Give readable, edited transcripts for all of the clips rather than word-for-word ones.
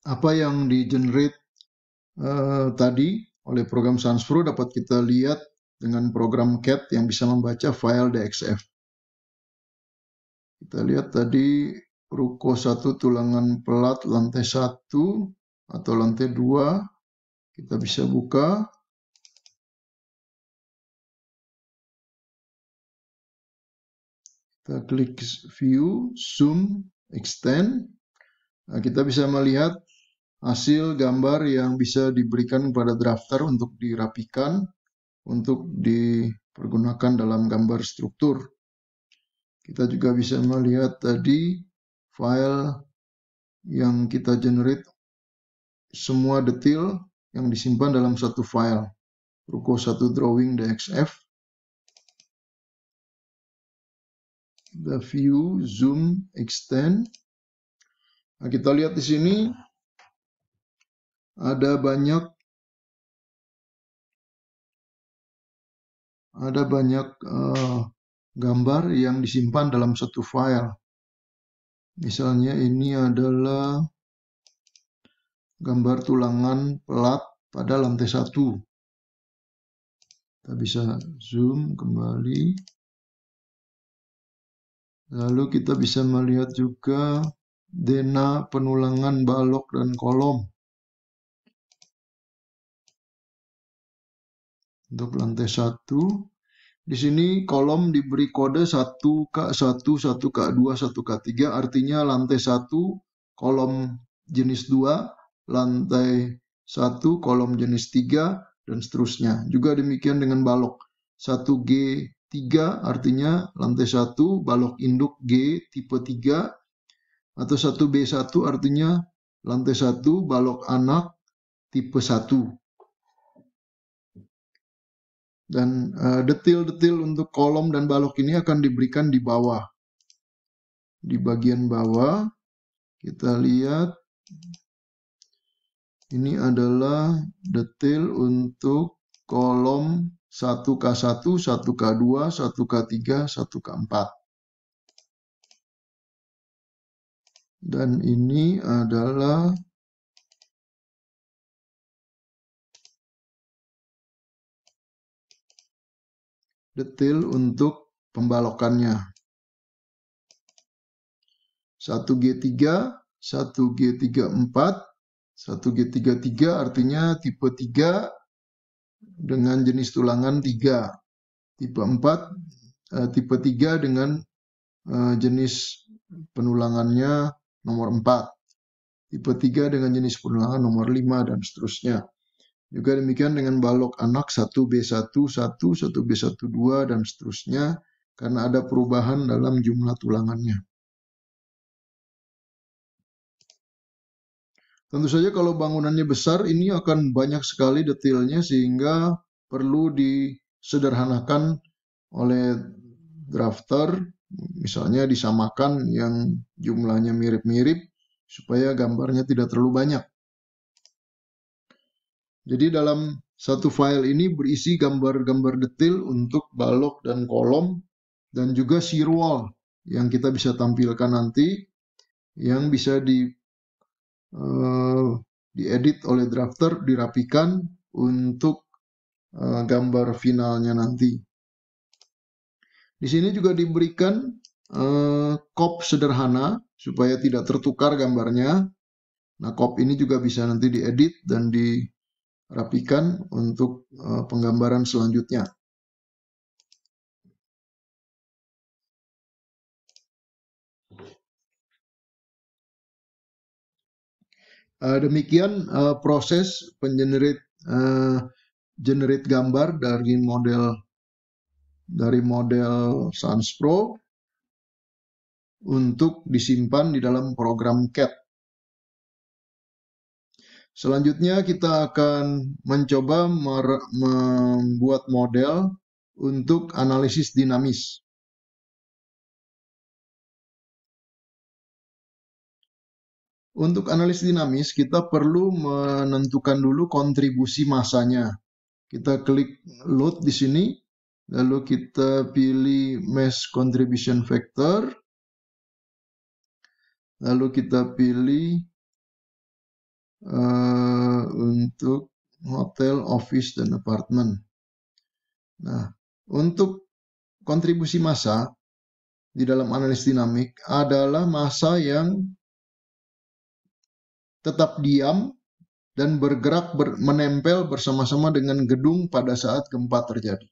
apa yang di-generate tadi oleh program SansPro dapat kita lihat dengan program CAT yang bisa membaca file DXF. Kita lihat tadi ruko 1 tulangan pelat lantai 1 atau lantai 2. Kita bisa buka. Kita klik view, zoom, extend. Nah, kita bisa melihat hasil gambar yang bisa diberikan kepada drafter untuk dirapikan, untuk dipergunakan dalam gambar struktur. Kita juga bisa melihat tadi file yang kita generate, semua detail yang disimpan dalam satu file. Ruko 1 drawing DXF. The view, zoom, extend. Nah, kita lihat di sini ada banyak gambar yang disimpan dalam satu file. Misalnya ini adalah gambar tulangan pelat pada lantai 1. Kita bisa zoom kembali. Lalu kita bisa melihat juga denah penulangan balok dan kolom. Untuk lantai 1. Di sini kolom diberi kode 1K1, 1K2, 1K3, artinya lantai 1 kolom jenis 2, lantai 1 kolom jenis 3, dan seterusnya. Juga demikian dengan balok. 1G3 artinya lantai 1 balok induk G tipe 3, atau 1B1 artinya lantai 1 balok anak tipe 1. Dan detail-detail untuk kolom dan balok ini akan diberikan di bawah. Di bagian bawah kita lihat ini adalah detail untuk kolom 1K1, 1K2, 1K3, 1K4. Dan ini adalah detail untuk pembalokannya. 1G3, 1G34, 1G33 artinya tipe 3 dengan jenis tulangan 3. Tipe 4, tipe 3 dengan jenis penulangannya nomor 4. Tipe 3 dengan jenis penulangan nomor 5 dan seterusnya. Juga demikian dengan balok anak 1B11, 1B12 dan seterusnya, karena ada perubahan dalam jumlah tulangannya. Tentu saja kalau bangunannya besar ini akan banyak sekali detailnya sehingga perlu disederhanakan oleh drafter, misalnya disamakan yang jumlahnya mirip-mirip supaya gambarnya tidak terlalu banyak. Jadi dalam satu file ini berisi gambar-gambar detail untuk balok dan kolom dan juga shear wall yang kita bisa tampilkan nanti, yang bisa diedit oleh drafter, dirapikan untuk gambar finalnya nanti. Di sini juga diberikan kop sederhana supaya tidak tertukar gambarnya. Nah, kop ini juga bisa nanti diedit dan dirapikan untuk penggambaran selanjutnya. Demikian proses generate gambar dari model SansPro untuk disimpan di dalam program CAT. Selanjutnya kita akan mencoba membuat model untuk analisis dinamis. Untuk analisis dinamis kita perlu menentukan dulu kontribusi masanya. Kita klik load di sini, lalu kita pilih mass contribution factor, lalu kita pilih untuk hotel, office, dan apartemen. Nah, untuk kontribusi massa di dalam analisis dinamik adalah massa yang tetap diam dan bergerak menempel bersama-sama dengan gedung pada saat gempa terjadi.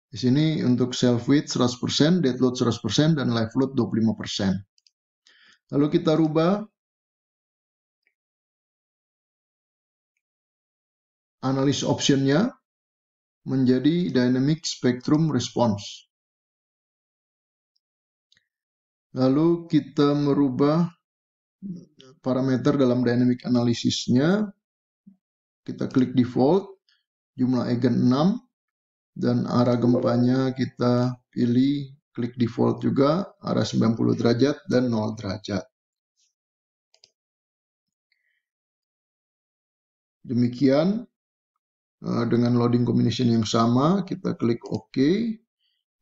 Di sini untuk self weight 100%, dead load 100%, dan live load 25%. Lalu kita rubah analis optionnya menjadi dynamic spectrum response. Lalu kita merubah parameter dalam dynamic analisisnya. Kita klik default, jumlah eigen 6, dan arah gempanya kita pilih klik default juga, arah 90 derajat dan 0 derajat. Demikian, dengan loading combination yang sama, kita klik OK.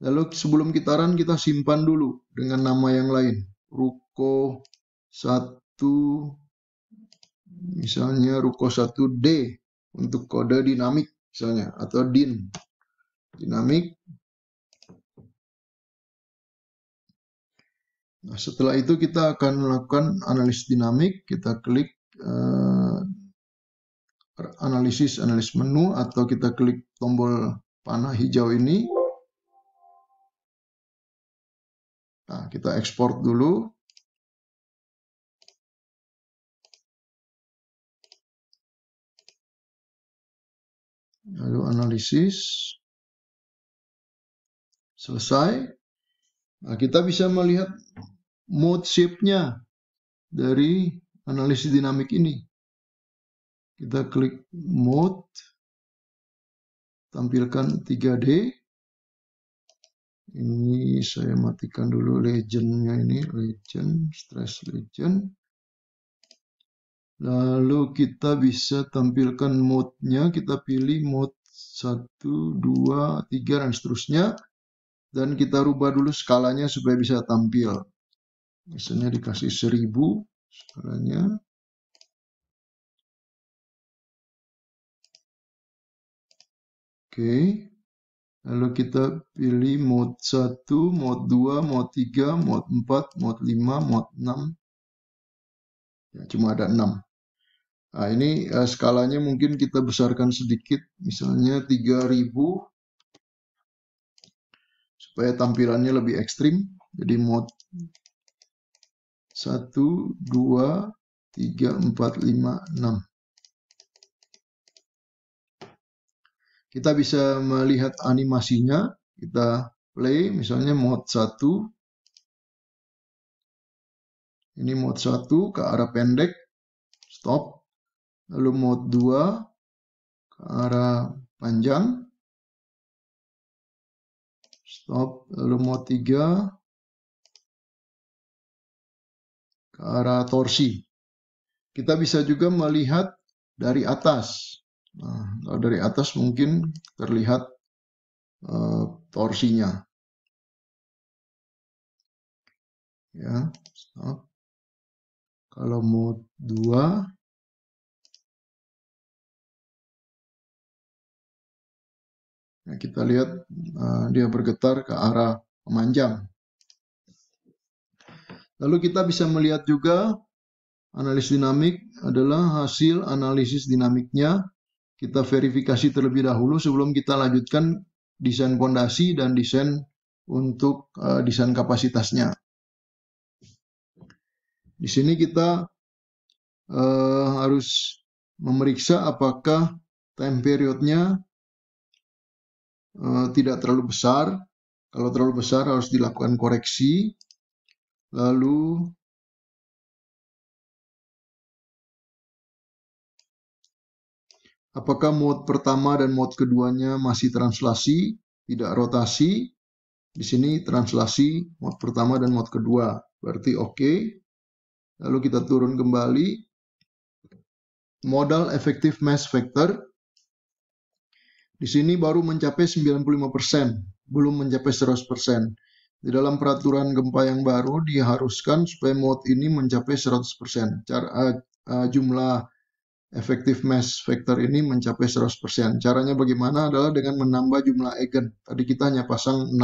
Lalu sebelum kita run, kita simpan dulu dengan nama yang lain. Ruko 1, misalnya Ruko 1D untuk kode dinamik misalnya, atau DIN. Dinamik. Nah, setelah itu kita akan melakukan analisis dinamik. Kita klik analisis menu, atau kita klik tombol panah hijau ini. Nah, kita ekspor dulu. Lalu analisis. Selesai. Nah, kita bisa melihat mode shape-nya dari analisis dinamik ini. Kita klik mode, tampilkan 3D. Ini saya matikan dulu legend-nya ini, legend, stress legend. Lalu kita bisa tampilkan mode-nya, kita pilih mode 1, 2, 3, dan seterusnya. Dan kita rubah dulu skalanya supaya bisa tampil. Misalnya dikasih 1000 skalanya. Oke. Lalu kita pilih mode 1, mode 2, mode 3, mode 4, mode 5, mode 6. Ya, cuma ada 6. Nah, ini skalanya mungkin kita besarkan sedikit, misalnya 3000, supaya tampilannya lebih ekstrim. Jadi mode 1, 2, 3, 4, 5, 6. Kita bisa melihat animasinya. Kita play, misalnya mode 1. Ini mode 1 ke arah pendek, stop. Lalu mode 2 ke arah panjang, stop. Lalu mode 3 ke arah torsi. Kita bisa juga melihat dari atas. Nah, kalau dari atas mungkin terlihat torsinya. Ya, stop. Kalau mode 2, nah, kita lihat dia bergetar ke arah memanjang. Lalu kita bisa melihat juga analisis dinamik adalah hasil analisis dinamiknya. Kita verifikasi terlebih dahulu sebelum kita lanjutkan desain fondasi dan desain untuk desain kapasitasnya. Di sini kita harus memeriksa apakah time periodnya tidak terlalu besar. Kalau terlalu besar harus dilakukan koreksi. Lalu apakah mode pertama dan mode keduanya masih translasi, tidak rotasi? Di sini translasi mode pertama dan mode kedua, berarti oke. Lalu kita turun kembali. Modal effective mass factor. Di sini baru mencapai 95%, belum mencapai 100%. Di dalam peraturan gempa yang baru diharuskan supaya mode ini mencapai 100%. Jumlah efektif mass factor ini mencapai 100%. Caranya bagaimana adalah dengan menambah jumlah eigen. Tadi kita hanya pasang 6,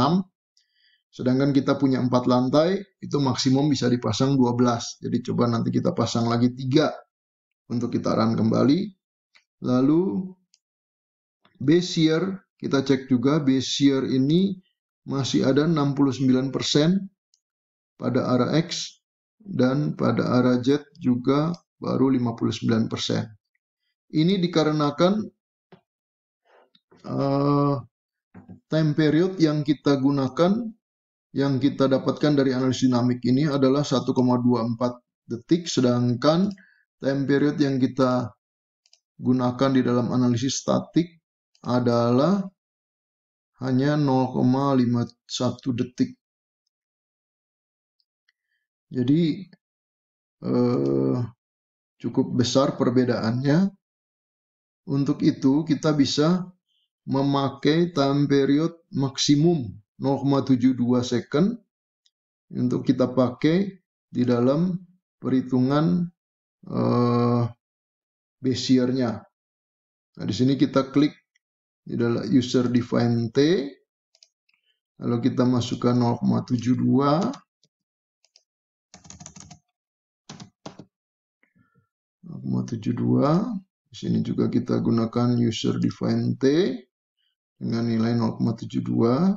sedangkan kita punya 4 lantai, itu maksimum bisa dipasang 12. Jadi coba nanti kita pasang lagi 3 untuk kita run kembali. Lalu base shear, kita cek juga base shear ini masih ada 69% pada arah X dan pada arah Z juga baru 59%. Ini dikarenakan time period yang kita gunakan, yang kita dapatkan dari analisis dinamik ini adalah 1,24 detik, sedangkan time period yang kita gunakan di dalam analisis statik adalah hanya 0,51 detik. Jadi cukup besar perbedaannya. Untuk itu kita bisa memakai time period maksimum 0,72 second untuk kita pakai di dalam perhitungan base shear-nya. Nah, di sini kita klik di dalam user define T, lalu kita masukkan 0,72. Di sini juga kita gunakan user define T dengan nilai 0,72.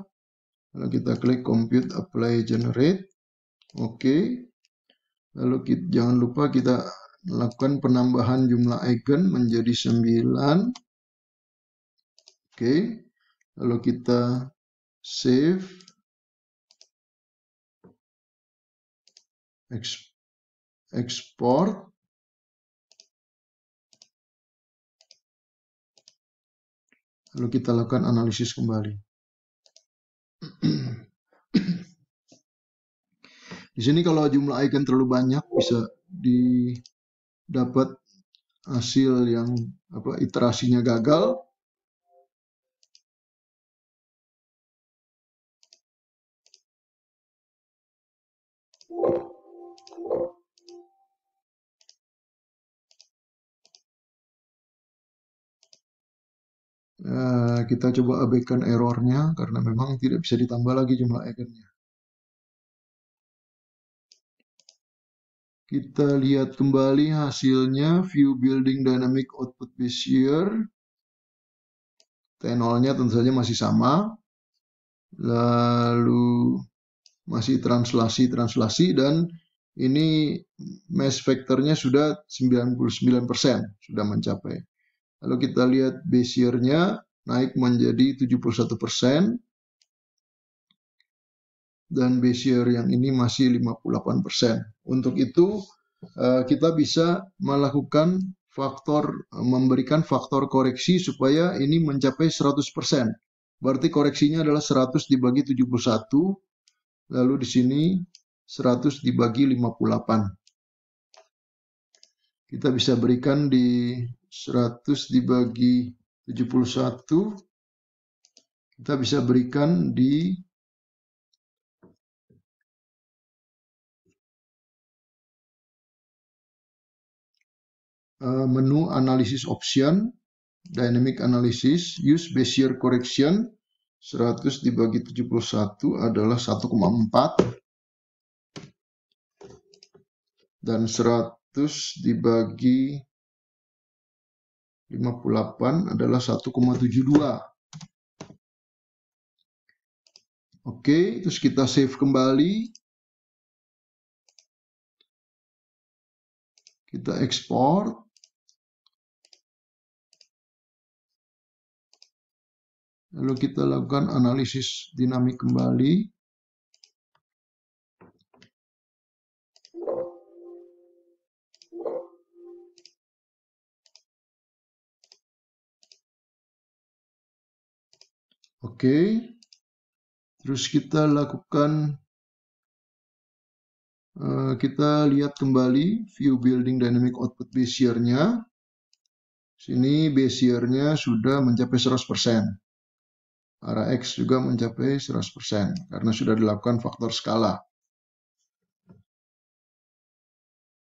Lalu kita klik compute apply generate. Oke. Lalu jangan lupa kita lakukan penambahan jumlah eigen menjadi 9. Oke. Lalu kita save. Export. Lalu kita lakukan analisis kembali. Di sini kalau jumlah eigen terlalu banyak bisa didapat hasil yang iterasinya gagal. Kita coba abaikan errornya karena memang tidak bisa ditambah lagi jumlah eigennya. Kita lihat kembali hasilnya, view building dynamic output base shear. T0-nya tentu saja masih sama. Lalu masih translasi dan ini mass factornya sudah 99%, sudah mencapai. Lalu kita lihat base shear-nya naik menjadi 71%. Dan base shear yang ini masih 58%. Untuk itu kita bisa melakukan memberikan faktor koreksi supaya ini mencapai 100%. Berarti koreksinya adalah 100 dibagi 71, lalu di sini 100 dibagi 58. Kita bisa berikan di 100 dibagi 71, kita bisa berikan di menu analisis option, dynamic analysis, use base shear correction. 100 dibagi 71 adalah 1,4 dan 100 dibagi 58 adalah 1,72. Oke, terus kita save kembali. Kita ekspor. Lalu kita lakukan analisis dinamik kembali. Oke. Terus kita lakukan, kita lihat kembali view building dynamic output base shear-nya. Sini base shear-nya sudah mencapai 100%. arah X juga mencapai 100% karena sudah dilakukan faktor skala.